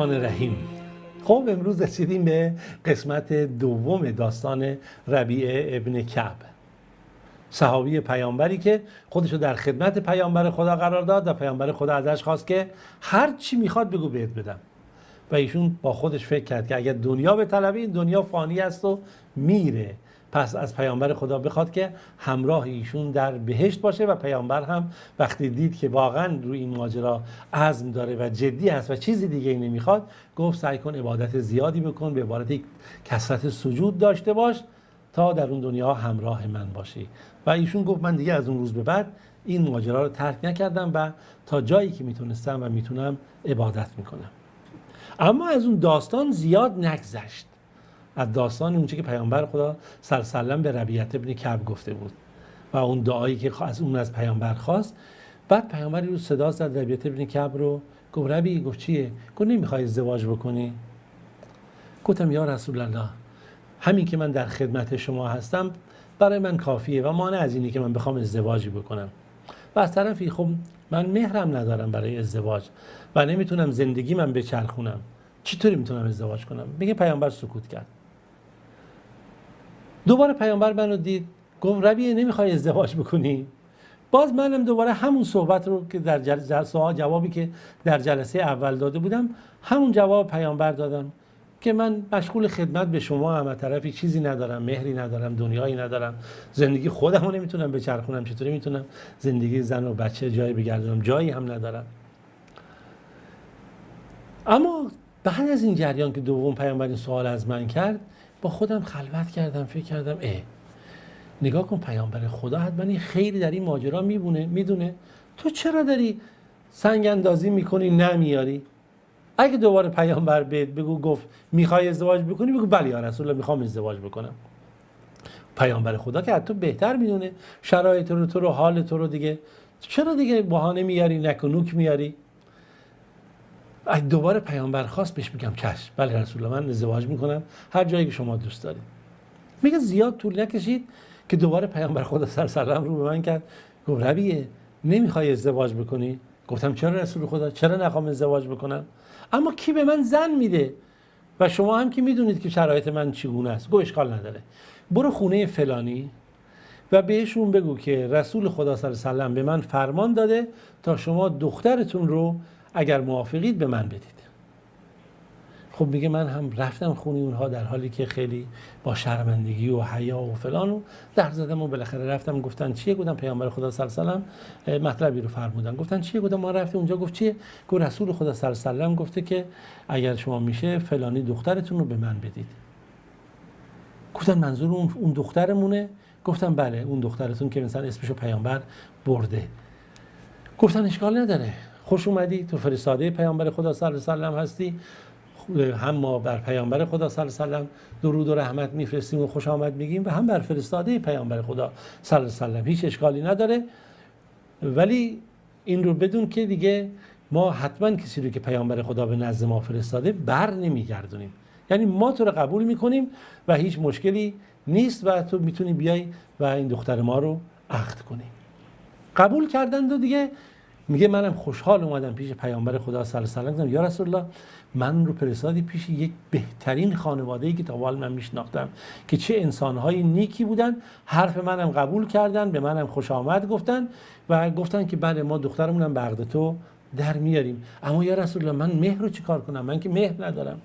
الرحمن الرحیم. خب امروز رسیدیم به قسمت دوم داستان ربیعه ابن کعب، صحابی پیامبری که خودشو در خدمت پیامبر خدا قرار داد و پیامبر خدا ازش خواست که هر چی میخواد بگو بهت بدم. و ایشون با خودش فکر کرد که اگر دنیا به طلبی، این دنیا فانی است و میره، پس از پیامبر خدا بخواد که همراه ایشون در بهشت باشه. و پیامبر هم وقتی دید که واقعا روی این ماجرا عزم داره و جدی است و چیزی دیگه ای نمیخواد، گفت سعی کن عبادت زیادی بکن، به عبارت کثرت سجود داشته باش تا در اون دنیا همراه من باشی. و ایشون گفت من دیگه از اون روز به بعد این ماجرا رو ترک نکردم و تا جایی که میتونستم و میتونم عبادت میکنم. اما از اون داستان زیاد نگذشت، از داستان اونچه که پیامبر خدا صلی الله علیه و آله به ربیعه ابن کعب گفته بود و اون دعایی که از پیامبر خواست. بعد پیامبر رو صدا زد ربیعه ابن کعب رو، گفت ربیعه، گفت چیه؟ گفت نمیخوای ازدواج بکنی؟ گفتم یا رسول الله، همین که من در خدمت شما هستم برای من کافیه و مانع از اینی که من بخوام ازدواجی بکنم. و از طرفی خب من مهرم ندارم برای ازدواج و نمیتونم زندگی من بچرخونم، چطوری میتونم ازدواج کنم؟ میگه پیامبر سکوت کرد. دوباره پیامبر منو دید، گفت ربیعه نمیخوای ازدواج بکنی؟ باز منم دوباره همون صحبت رو که در جوابی که در جلسه اول داده بودم، همون جواب پیامبر دادم که من مشغول خدمت به شما هم، از طرفی چیزی ندارم، مهری ندارم، دنیایی ندارم، زندگی خودم رو نمیتونم بچرخونم، چطوری میتونم زندگی زن و بچه جایی بگردونم؟ جایی هم ندارم. اما بعد از این جریان که دوم پیامبر این سوال از من کرد، با خودم خلوت کردم، فکر کردم نگاه کن، پیامبر خدا حتما این خیلی در این ماجرا میدونه، تو چرا داری سنگ اندازی میکنی نمیاری؟ اگه دوباره پیامبر بگو گفت میخوای ازدواج بکنی، بگو بله یا رسول الله میخوام ازدواج بکنم. پیامبر خدا که تو بهتر میدونه شرایط رو، تو رو، حال تو رو، دیگه چرا دیگه بهانه میاری، نک و نوک میاری؟ اگه دوباره پیامبر خواست، بهش میگم چشم، بله رسول الله من ازدواج میکنم، هر جایی که شما دوست دارید. میگه زیاد طول نکشید که دوباره پیامبر خدا صلی الله علیه و آله رو به من کرد، گفت ربیعه نمیخوای ازدواج بکنی؟ گفتم چرا رسول خدا، چرا نخوام ازدواج بکنم؟ اما کی به من زن میده؟ و شما هم که میدونید که شرایط من چگونه است. گفت اشکال نداره، برو خونه فلانی و بهشون بگو که رسول خدا صلی الله علیه و آله به من فرمان داده تا شما دخترتون رو اگر موافقید به من بدید. خب میگه من هم رفتم خونه اونها در حالی که خیلی با شرمندگی و حیا و فلان و در زدم و بالاخره رفتم. گفتن چیه؟ گفتم پیامبر خدا صلی الله علیه و آله مطلبی رو فرمودن. گفتن چیه؟ گفتم ما رفتیم اونجا. گفت چیه؟ گفت رسول خدا صلی الله علیه و آله گفته که اگر شما میشه فلانی دخترتون رو به من بدید. گفتن منظور اون دخترمونه؟ گفتم بله اون دخترتون که مثلا اسمشو پیامبر برده. گفتن اشکال نداره، خوش اومدی، تو فرستاده پیامبر خدا صلی الله علیه و آله هستی، هم ما بر پیامبر خدا صلی الله علیه و آله درود و رحمت میفرستیم و خوش آمد میگیم و هم بر فرستاده پیامبر خدا صلی الله علیه و آله، هیچ اشکالی نداره. ولی این رو بدون که دیگه ما حتما کسی رو که پیامبر خدا به نزد ما فرستاده بر نمیگردونیم، یعنی ما تو رو قبول میکنیم و هیچ مشکلی نیست و تو میتونی بیای و این دختر ما رو عقد کنی. قبول کردند و دیگه میگه منم خوشحال اومدم پیش پیامبر خدا صلی الله علیه و آله. یا رسول الله من رو فرستادی پیش یک بهترین خانواده‌ای که تا حال من میشناختم که چه انسان‌های نیکی بودن، حرف منم قبول کردن، به منم خوش آمد گفتن و گفتن که بله ما دخترمونم به عقد تو در میاریم. اما یا رسول الله من مهر رو چیکار کنم؟ من که مهر ندارم.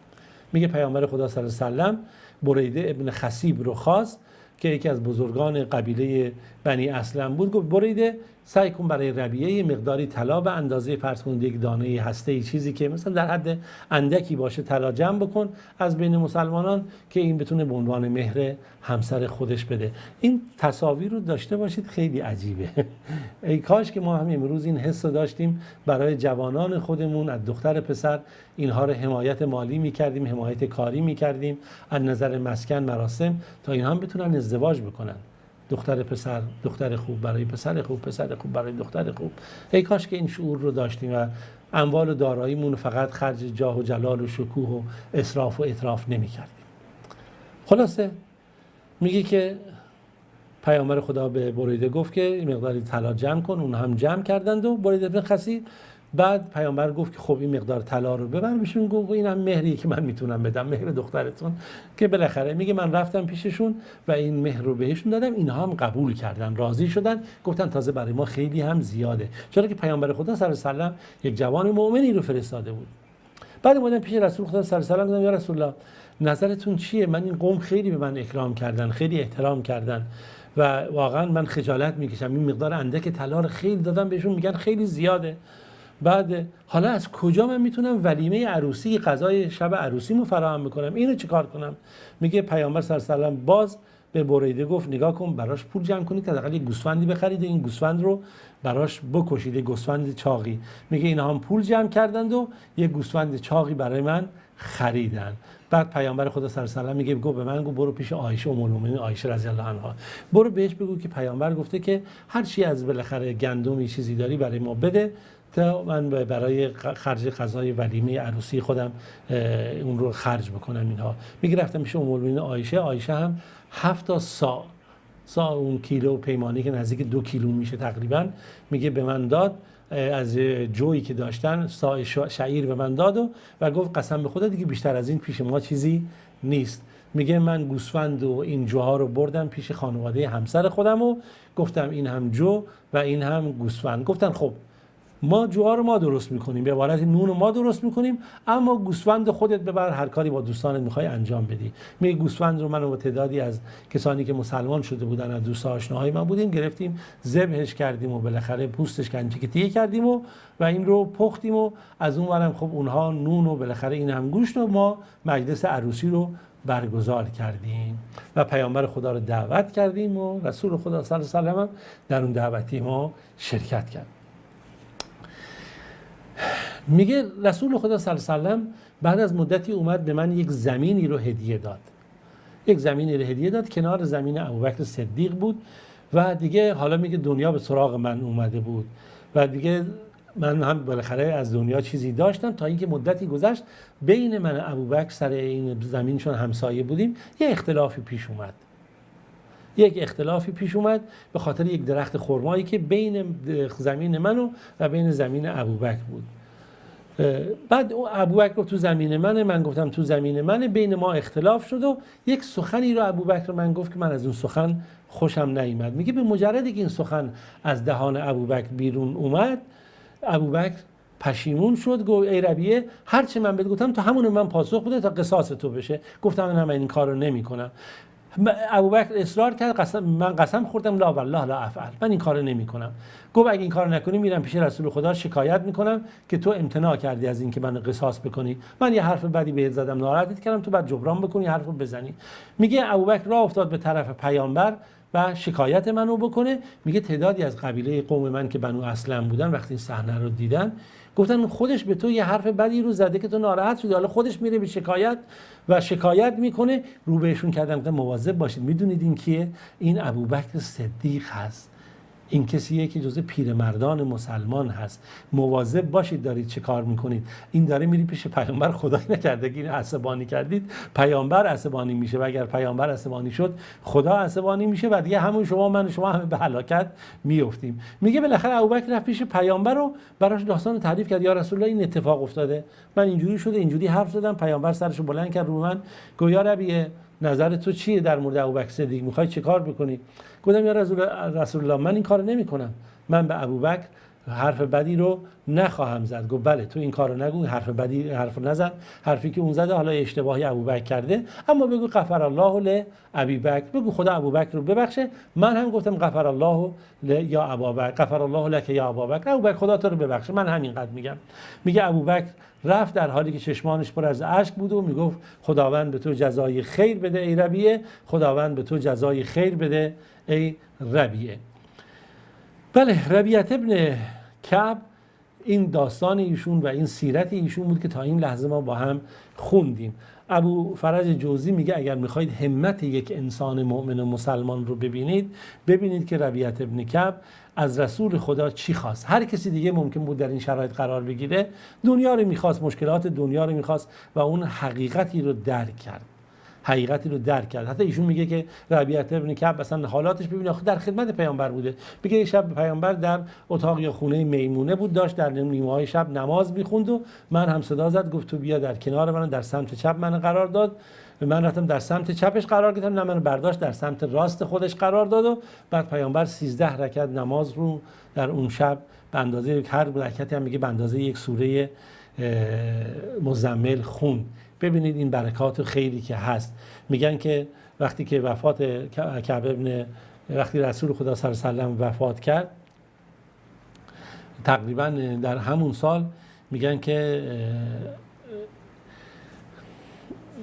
میگه پیامبر خدا صلی الله علیه و آله بریده ابن خصیب رو خواست که یکی از بزرگان قبیله بنی اسلم بود. گفت بریده سعی کن برای ربیعه مقداری طلا به اندازه فرض کن یک دانه هسته چیزی که مثلا در حد اندکی باشه طلا جمع بکن از بین مسلمانان که این بتونه به عنوان مهر همسر خودش بده. این تصاویر رو داشته باشید، خیلی عجیبه. ای کاش که ما هم امروز این حس رو داشتیم برای جوانان خودمون، از دختر پسر اینها رو حمایت مالی می‌کردیم، حمایت کاری می‌کردیم، از نظر مسکن، مراسم، تا اینها هم بتونن ازدواج بکنن. دختر پسر، دختر خوب برای پسر خوب، پسر خوب برای دختر خوب. ای کاش که این شعور رو داشتیم و اموال و داراییمون فقط خرج جاه و جلال و شکوه و اسراف و اطراف نمی‌کردیم. خلاصه میگه که پیامبر خدا به بریده گفت که مقداری طلا جمع کن، اون هم جمع کردند و بریده بن خصیب بعد پیامبر گفت که خب این مقدار طلا رو ببر بهشون. گفت اینم مهریه که من میتونم بدم، مهر دخترتون. که بالاخره میگه من رفتم پیششون و این مهر رو بهشون دادم، اینها هم قبول کردن، راضی شدن، گفتن تازه برای ما خیلی هم زیاده، چرا که پیامبر خدا صلی الله علیه و سلم یک جوان مؤمنی رو فرستاده بود. بعد اومدن پیش رسول خدا صلی الله علیه و سلم، گفتن یا رسول الله نظرتون چیه؟ من این قوم خیلی به من اکرام کردن، خیلی احترام کردن و واقعا من خجالت میکشم، این مقدار اندک طلا رو خیلی دادم بهشون، میگن خیلی زیاده. بعد حالا از کجا من میتونم ولیمه عروسی، غذای شب عروسیمو فراهم بکنم؟ اینو چیکار کنم؟ میگه پیامبر صلی الله علیه و سلم باز به بریده گفت نگاه کن، براش پول جمع کنید که حداقل یک گوسفندی بخرید، این گوسفند رو براش بکشید، گوسفند چاقی. میگه اینا هم پول جمع کردند و یک گوسفند چاقی برای من خریدن. بعد پیامبر خدا صلی الله علیه و سلم میگه به من گفت برو پیش عایشه ام المؤمنین، عایشه رضی الله عنها، برو بهش بگو که پیامبر گفته که هر چی از بالاخره گندمی چیزی داری برای ما بده تا من برای خرج غذای ولیمه عروسی خودم اون رو خرج بکنم. اینها میگه رفتم پیش ام المؤمنین عایشه، عایشه هم 7 تا سا اون کیلو پیمانی که نزدیک 2 کیلو میشه تقریبا، میگه به من داد، از جویی که داشتن سا شعیر به من داد و گفت قسم به خدا دیگه بیشتر از این پیش ما چیزی نیست. میگه من گوسفند و این جوها رو بردم پیش خانواده همسر خودم و گفتم این هم جو و این هم گوسفند. گفتن خب ما جوها رو ما درست میکنیم، به عبارت نون رو ما درست میکنیم، اما گوسفند خودت ببر هر کاری با دوستانت میخوای انجام بدی. میگه گوسفند رو من و تعدادی از کسانی که مسلمان شده بودن، از دوست آشناهای من بودیم، گرفتیم ذبحش کردیم و بالاخره پوستش کردیم، تیکه کردیم و این رو پختیم و از اون ورم خب اونها نون و بالاخره این هم گوشت و ما مجلس عروسی رو برگزار کردیم و پیامبر خدا رو دعوت کردیم و رسول خدا صلی الله علیه و سلم در اون دعوتی ما شرکت کرد. میگه رسول خدا صلی الله علیه و سلم بعد از مدتی اومد به من یک زمینی رو هدیه داد، یک زمینی رو هدیه داد، کنار زمین ابوبکر صدیق بود و دیگه حالا میگه دنیا به سراغ من اومده بود و دیگه من هم بالاخره از دنیا چیزی داشتم، تا اینکه مدتی گذشت بین من و ابوبکر سر این زمین چون همسایه بودیم یه اختلافی پیش اومد. یک اختلافی پیش اومد به خاطر یک درخت خرمایی که بین زمین من و بین زمین ابوبکر بود. بعد ابوبکر گفت تو زمین منه، من گفتم تو زمین منه، بین ما اختلاف شد و یک سخنی رو ابوبکر من گفت که من از اون سخن خوشم نیامد. میگه به مجردی که این سخن از دهان ابوبکر بیرون اومد، ابوبکر پشیمون شد، گفت ای ربیعه هر چه من بهت گفتم تو همون من پاسخ بده تا قصاص تو بشه. گفتم من این کارو نمیکنم. ابوبکر اصرار کرد، من قسم خوردم لا والله لا افعل، من این کارو نمیکنم. گفت اگه این کارو نکنی میرم پیش رسول خدا شکایت میکنم که تو امتناع کردی از این که من قصاص بکنی، من یه حرف بدی بهت زدم ناراحتت کردم، تو بعد جبران بکنی حرفو بزنی. میگه ابوبکر راه افتاد به طرف پیامبر و شکایت منو بکنه. میگه تعدادی از قبیله قوم من که بنو اسلم بودن وقتی این صحنه رو دیدن گفتن خودش به تو یه حرف بدی رو زده که تو ناراحت شدی، حالا خودش میره به شکایت میکنه. رو بهشون کردم که مواظب باشید، میدونید این کیه؟ این ابوبکر صدیق هست، این کسیه که جزء پیرمردان مسلمان هست، مواظب باشید دارید چه کار میکنید. این داره میری پیش پیامبر، خدای نکرده که این عصبانی کردید پیامبر عصبانی میشه و اگر پیامبر عصبانی شد خدا عصبانی میشه و دیگه همون شما من و شما همه به هلاکت میافتیم. میگه بالاخره ابوبکر رفت پیش پیامبر و براش داستان تعریف کرد، یا رسول الله این اتفاق افتاده، من اینجوری شده، اینجوری حرف زدم. پیامبر سرشو بلند کرد رو من، گفت یا ربیعه نظر تو چیه در مورد ابوبکر صدیق، میخوای چه کار بکنی؟ گفتم یا رسول الله من این کارو نمیکنم، من به ابوبکر حرف بدی رو نخواهم زد. گفت بله تو این کارو نگو، حرف بدی حرف نزن، حرفی که اون زده حالا اشتباهی ابوبکر کرده، اما بگو غفر الله لابی بکر، بگو خدا ابوبکر رو ببخشه. من هم گفتم غفر الله یا ابابکر، غفر الله لک یا ابابکر، ابوبکر خدا تو رو ببخشه، من همینقدر میگم. میگه ابوبکر رفت در حالی که چشمانش پر از اشک بود و میگفت خداوند به تو جزای خیر بده ای ربیعه، خداوند به تو جزای خیر بده ای ربیعه. بله، ربیعه ابن کعب این داستان ایشون و این سیرت ایشون بود که تا این لحظه ما با هم خوندیم. ابو فرج جوزی میگه اگر میخواید همت یک انسان مؤمن و مسلمان رو ببینید که ربیعه ابن کعب از رسول خدا چی خواست. هر کسی دیگه ممکن بود در این شرایط قرار بگیره، دنیا رو میخواست، مشکلات دنیا رو میخواست و اون حقیقتی رو درک کرد. حقیقتی رو درک کرد. حتی ایشون میگه که ربیعه ابن کعب مثلا حالاتش ببینید آخه در خدمت پیامبر بوده. میگه یه شب پیامبر در اتاق یا خونه میمونه بود، داشت در نیمه‌های شب نماز میخوند و من هم صدا زد، گفت تو بیا در کنار من، در سمت چپ من قرار داد. من رفتم در سمت چپش قرار گرفتم، نه من برداشت در سمت راست خودش قرار داد و بعد پیامبر 13 رکعت نماز رو در اون شب به اندازه هر رکعتی هم میگه به اندازه یک سوره مزمل خون. ببینید این برکات خیلی که هست. میگن که وقتی که وفات کعب ابن، وقتی رسول خدا صلی الله علیه و آله وفات کرد تقریبا در همون سال، میگن که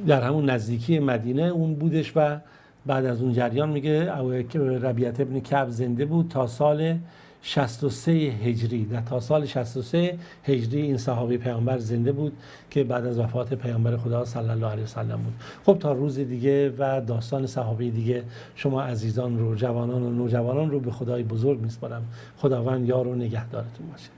در همون نزدیکی مدینه اون بودش و بعد از اون جریان میگه ربیعه ابن کعب زنده بود تا سال 63 هجری. در تا سال 63 هجری این صحابه پیامبر زنده بود که بعد از وفات پیامبر خدا صلی الله علیه و سلم بود. خب تا روز دیگه و داستان صحابه دیگه شما عزیزان رو، جوانان و نوجوانان رو به خدای بزرگ میسپارم. خداوند یار و نگهدارتون باشه.